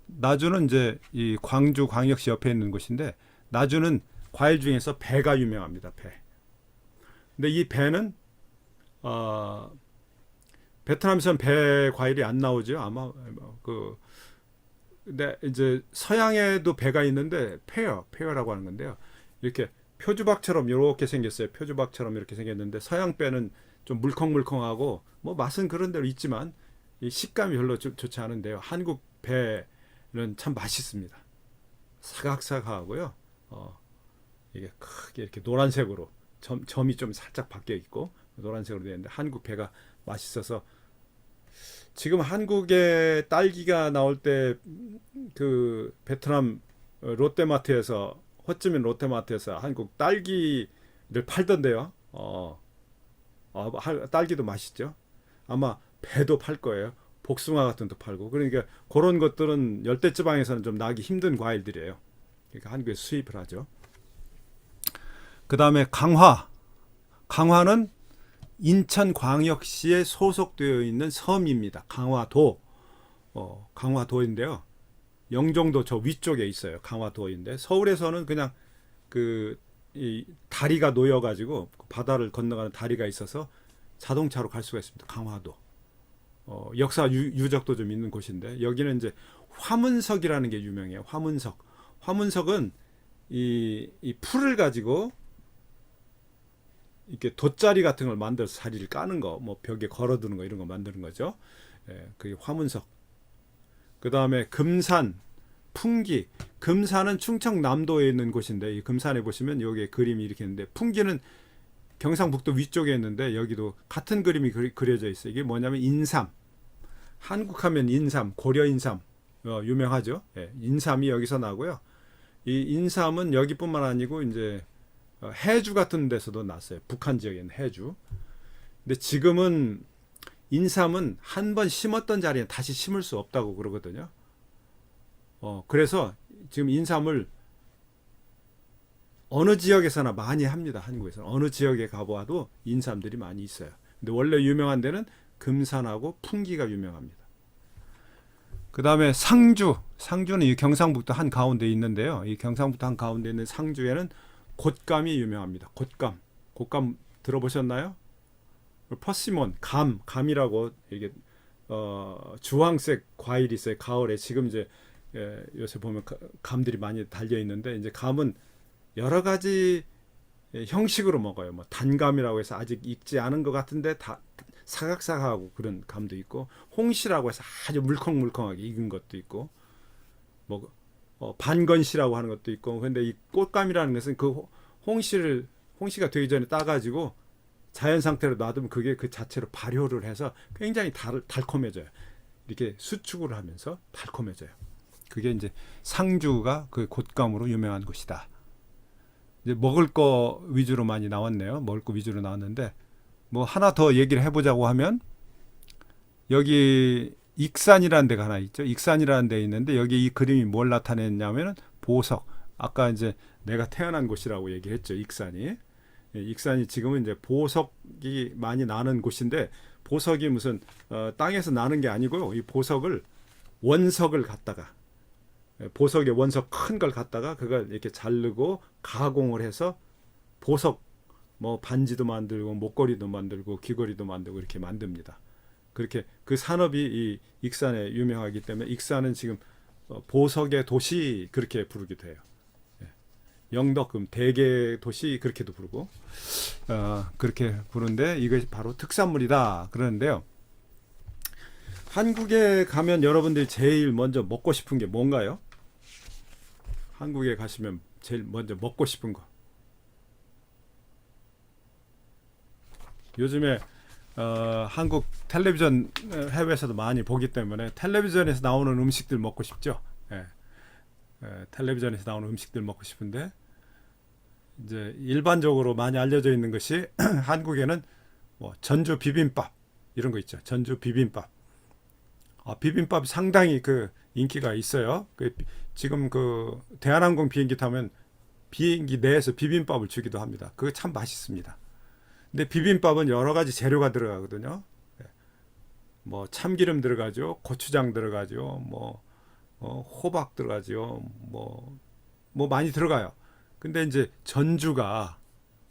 나주는 이제 이 광주 광역시 옆에 있는 곳인데 나주는 과일 중에서 배가 유명합니다. 배. 근데 이 배는 베트남에서는 배 과일이 안 나오죠. 아마 근데 이제 서양에도 배가 있는데 페어라고 하는 건데요. 이렇게 표주박처럼 이렇게 생겼어요. 표주박처럼 이렇게 생겼는데 서양 배는 좀 물컹물컹하고 뭐 맛은 그런 대로 있지만 이 식감이 별로 좋지 않은데요. 한국 배는 참 맛있습니다. 사각사각하고요. 이게 크게 이렇게 노란색으로 점이 좀 살짝 바뀌어 있고 노란색으로 되어 있는데 한국 배가 맛있어서 지금 한국에 딸기가 나올 때 그 베트남 롯데마트에서 호찌민 롯데마트에서 한국 딸기를 팔던데요. 딸기도 맛있죠. 아마 배도 팔 거예요. 복숭아 같은 것도 팔고. 그러니까 그런 것들은 열대지방에서는 좀 나기 힘든 과일들이에요. 그러니까 한국에 수입을 하죠. 그 다음에 강화는 인천광역시에 소속되어 있는 섬입니다. 강화도인데요. 영종도 저 위쪽에 있어요. 강화도인데 서울에서는 그냥 이 다리가 놓여가지고 바다를 건너가는 다리가 있어서 자동차로 갈 수가 있습니다. 강화도. 역사 유적도 좀 있는 곳인데 여기는 이제 화문석이라는 게 유명해요. 화문석은 이 풀을 가지고 이렇게 돗자리 같은 걸 만들어서 자리를 까는 거, 뭐 벽에 걸어두는 거 이런 거 만드는 거죠. 그게 화문석. 그 다음에 금산, 풍기. 금산은 충청남도에 있는 곳인데 이 금산에 보시면 여기에 그림이 이렇게 있는데 풍기는 경상북도 위쪽에 있는데 여기도 같은 그림이 그려져 있어요. 이게 뭐냐면 인삼. 한국하면 인삼, 고려인삼 유명하죠. 인삼이 여기서 나고요. 이 인삼은 여기뿐만 아니고 이제 해주 같은 데서도 났어요. 북한 지역에 있는 해주. 근데 지금은 인삼은 한 번 심었던 자리에 다시 심을 수 없다고 그러거든요. 그래서 지금 인삼을 어느 지역에서나 많이 합니다. 한국에서는 어느 지역에 가봐도 인삼들이 많이 있어요. 근데 원래 유명한 데는 금산하고 풍기가 유명합니다. 그 다음에 상주는 이 경상북도 한 가운데 있는데요. 이 경상북도 한 가운데 있는 상주에는 곶감이 유명합니다. 곶감 들어보셨나요? 퍼시몬, 감이라고 이게 주황색 과일이 있어요. 가을에 지금 이제 요새 보면 감들이 많이 달려 있는데 이제 감은 여러 가지 형식으로 먹어요. 뭐 단감이라고 해서 아직 익지 않은 것 같은데 다 사각사각하고 그런 감도 있고, 홍시라고 해서 아주 물컹물컹하게 익은 것도 있고, 뭐 반건시라고 하는 것도 있고. 근데 이 꽃감이라는 것은 그 홍시가 되기 전에 따가지고 자연 상태로 놔두면 그게 그 자체로 발효를 해서 굉장히 달콤해져요. 이렇게 수축을 하면서 달콤해져요. 그게 이제 상주가 그 곶감으로 유명한 곳이다. 이제 먹을 거 위주로 많이 나왔네요. 먹을 거 위주로 나왔는데, 뭐 하나 더 얘기를 해보자고 하면, 여기 익산이라는 데가 하나 있죠. 익산이라는 데 있는데, 여기 이 그림이 뭘 나타냈냐면은 보석. 아까 이제 내가 태어난 곳이라고 얘기했죠. 익산이. 익산이 지금은 이제 보석이 많이 나는 곳인데, 보석이 무슨 땅에서 나는 게 아니고요. 이 보석을 원석을 갖다가, 보석의 원석 큰 걸 갖다가 그걸 이렇게 자르고 가공을 해서 보석, 뭐 반지도 만들고 목걸이도 만들고 귀걸이도 만들고 이렇게 만듭니다. 그렇게 그 산업이 이 익산에 유명하기 때문에 익산은 지금 보석의 도시 그렇게 부르기도 해요. 영덕금 대게 도시 그렇게도 부르고 그렇게 부르는데, 이것이 바로 특산물이다 그러는데요. 한국에 가면 여러분들이 제일 먼저 먹고 싶은 게 뭔가요? 한국에 가시면 제일 먼저 먹고 싶은 거. 요즘에 한국 텔레비전 해외에서도 많이 보기 때문에 텔레비전에서 나오는 음식들 먹고 싶죠. 텔레비전에서 나오는 음식들 먹고 싶은데, 이제 일반적으로 많이 알려져 있는 것이 한국에는 뭐 전주 비빔밥 이런 거 있죠. 전주 비빔밥. 비빔밥 상당히 그 인기가 있어요. 지금 그 대한항공 비행기 타면 비행기 내에서 비빔밥을 주기도 합니다. 그거 참 맛있습니다. 근데 비빔밥은 여러 가지 재료가 들어가거든요. 뭐 참기름 들어가죠, 고추장 들어가죠, 뭐 호박 들어가죠, 뭐 많이 들어가요. 근데 이제 전주가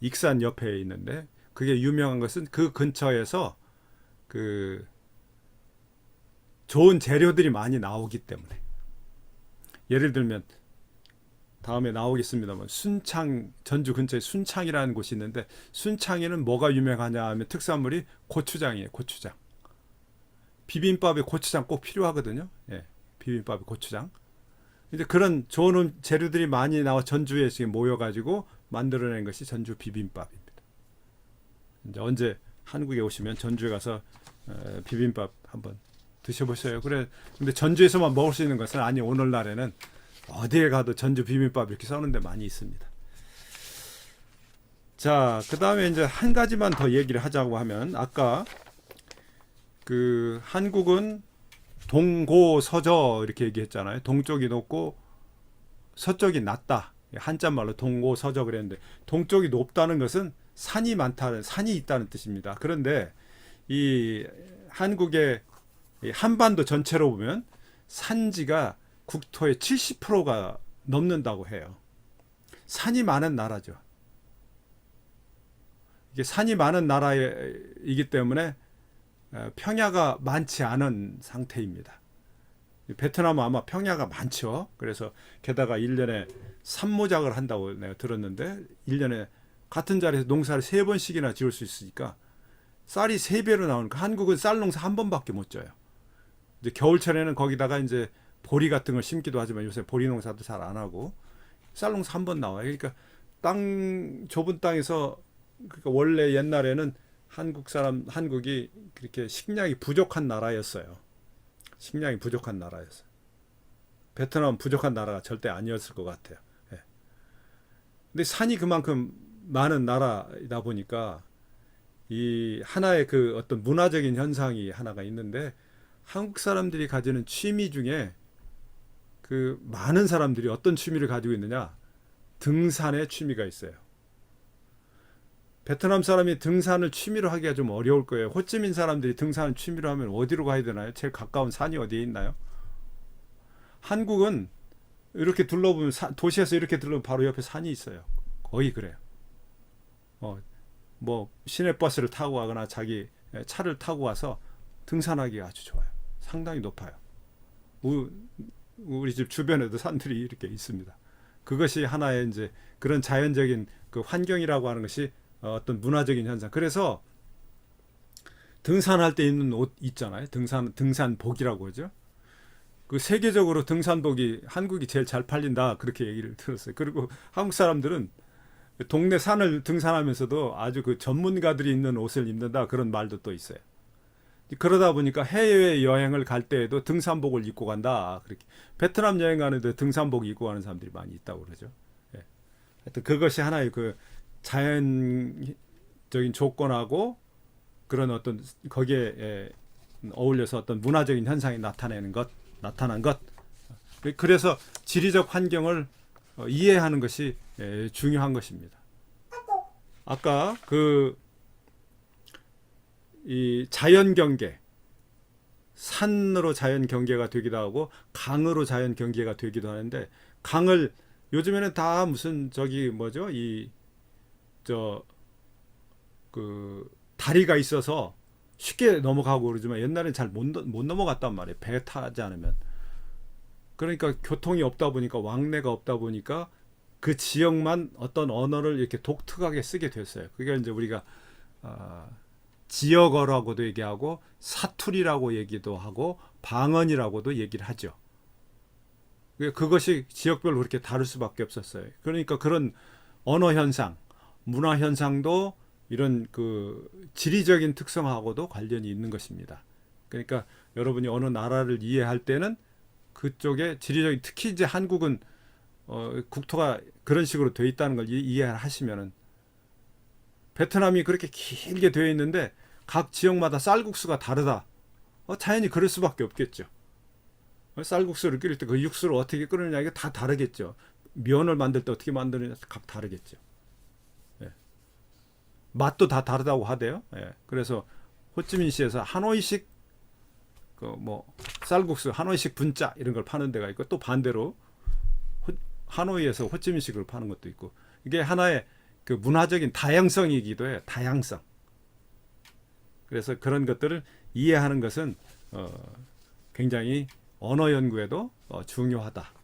익산 옆에 있는데, 그게 유명한 것은 그 근처에서 그 좋은 재료들이 많이 나오기 때문에. 예를 들면 다음에 나오겠습니다만, 전주 근처에 순창이라는 곳이 있는데, 순창에는 뭐가 유명하냐 하면 특산물이 고추장이에요. 고추장. 비빔밥에 고추장 꼭 필요하거든요. 비빔밥에 고추장. 이제 그런 좋은 재료들이 많이 나와 전주에 지금 모여가지고 만들어낸 것이 전주 비빔밥입니다. 이제 언제 한국에 오시면 전주에 가서 비빔밥 한번 드셔보세요. 그래. 근데 전주에서만 먹을 수 있는 것은 아니, 오늘날에는 어디에 가도 전주 비빔밥 이렇게 써놓은 데 많이 있습니다. 자, 그 다음에 이제 한 가지만 더 얘기를 하자고 하면, 아까 그 한국은 동고서저 이렇게 얘기했잖아요. 동쪽이 높고 서쪽이 낮다. 한자말로 동고서저 그랬는데, 동쪽이 높다는 것은 산이 많다는, 산이 있다는 뜻입니다. 그런데 이 한국의 한반도 전체로 보면 산지가 국토의 70%가 넘는다고 해요. 산이 많은 나라죠. 이게 산이 많은 나라이기 때문에 평야가 많지 않은 상태입니다. 베트남은 아마 평야가 많죠. 그래서 게다가 1년에 산모작을 한다고 내가 들었는데, 1년에 같은 자리에서 농사를 3번씩이나 지을 수 있으니까 쌀이 3배로 나오니까, 한국은 쌀 농사 한 번밖에 못 져요. 이제 겨울철에는 거기다가 이제 보리 같은 걸 심기도 하지만, 요새 보리 농사도 잘 안 하고 쌀 농사 한 번 나와요. 그러니까 좁은 땅에서, 그러니까 원래 옛날에는 한국이 그렇게 식량이 부족한 나라였어요. 식량이 부족한 나라였어요. 베트남은 부족한 나라가 절대 아니었을 것 같아요. 근데 산이 그만큼 많은 나라이다 보니까 이 하나의 그 어떤 문화적인 현상이 하나가 있는데, 한국 사람들이 가지는 취미 중에 그 많은 사람들이 어떤 취미를 가지고 있느냐, 등산에 취미가 있어요. 베트남 사람이 등산을 취미로 하기가 좀 어려울 거예요. 호찌민 사람들이 등산을 취미로 하면 어디로 가야 되나요? 제일 가까운 산이 어디에 있나요? 한국은 이렇게 둘러보면 도시에서 이렇게 둘러보면 바로 옆에 산이 있어요. 거의 그래요. 뭐 시내버스를 타고 가거나 자기 차를 타고 와서 등산하기가 아주 좋아요. 상당히 높아요. 우리 집 주변에도 산들이 이렇게 있습니다. 그것이 하나의 이제 그런 자연적인 그 환경이라고 하는 것이 어떤 문화적인 현상. 그래서 등산할 때 입는 옷 있잖아요. 등산복이라고 하죠. 그 세계적으로 등산복이 한국이 제일 잘 팔린다 그렇게 얘기를 들었어요. 그리고 한국 사람들은 동네 산을 등산하면서도 아주 그 전문가들이 입는 옷을 입는다 그런 말도 또 있어요. 그러다 보니까 해외 여행을 갈 때에도 등산복을 입고 간다. 그렇게 베트남 여행 가는데 등산복 입고 가는 사람들이 많이 있다고 그러죠. 예. 하여튼 그것이 하나의 그 자연적인 조건하고 그런 어떤 거기에 어울려서 어떤 문화적인 현상이 나타난 것. 그래서 지리적 환경을 이해하는 것이 중요한 것입니다. 아까 이 자연 경계, 산으로 자연 경계가 되기도 하고 강으로 자연 경계가 되기도 하는데 강을 요즘에는 다 무슨 저기 뭐죠? 다리가 있어서 쉽게 넘어가고 그러지만 옛날엔 잘 못 넘어갔단 말이에요. 배 타지 않으면. 그러니까 교통이 없다 보니까 왕래가 없다 보니까 그 지역만 어떤 언어를 이렇게 독특하게 쓰게 됐어요. 그게 이제 우리가 지역어라고도 얘기하고 사투리라고 얘기도 하고 방언이라고도 얘기를 하죠. 그것이 지역별로 그렇게 다를 수밖에 없었어요. 그러니까 그런 언어 현상, 문화 현상도 이런 그 지리적인 특성하고도 관련이 있는 것입니다. 그러니까 여러분이 어느 나라를 이해할 때는 그쪽에 지리적인 특히 이제 한국은 국토가 그런 식으로 돼 있다는 걸 이해하시면은 베트남이 그렇게 길게 되어 있는데 각 지역마다 쌀국수가 다르다. 자연히 그럴 수밖에 없겠죠. 쌀국수를 끓일 때 그 육수를 어떻게 끓이느냐 이게 다 다르겠죠. 면을 만들 때 어떻게 만드느냐 각 다르겠죠. 예. 맛도 다 다르다고 하대요. 예. 그래서 호찌민시에서 하노이식 쌀국수 하노이식 분짜 이런 걸 파는 데가 있고 또 반대로 하노이에서 호찌민식을 파는 것도 있고 이게 하나의 그 문화적인 다양성이기도 해요. 다양성. 그래서 그런 것들을 이해하는 것은 굉장히 언어 연구에도 중요하다.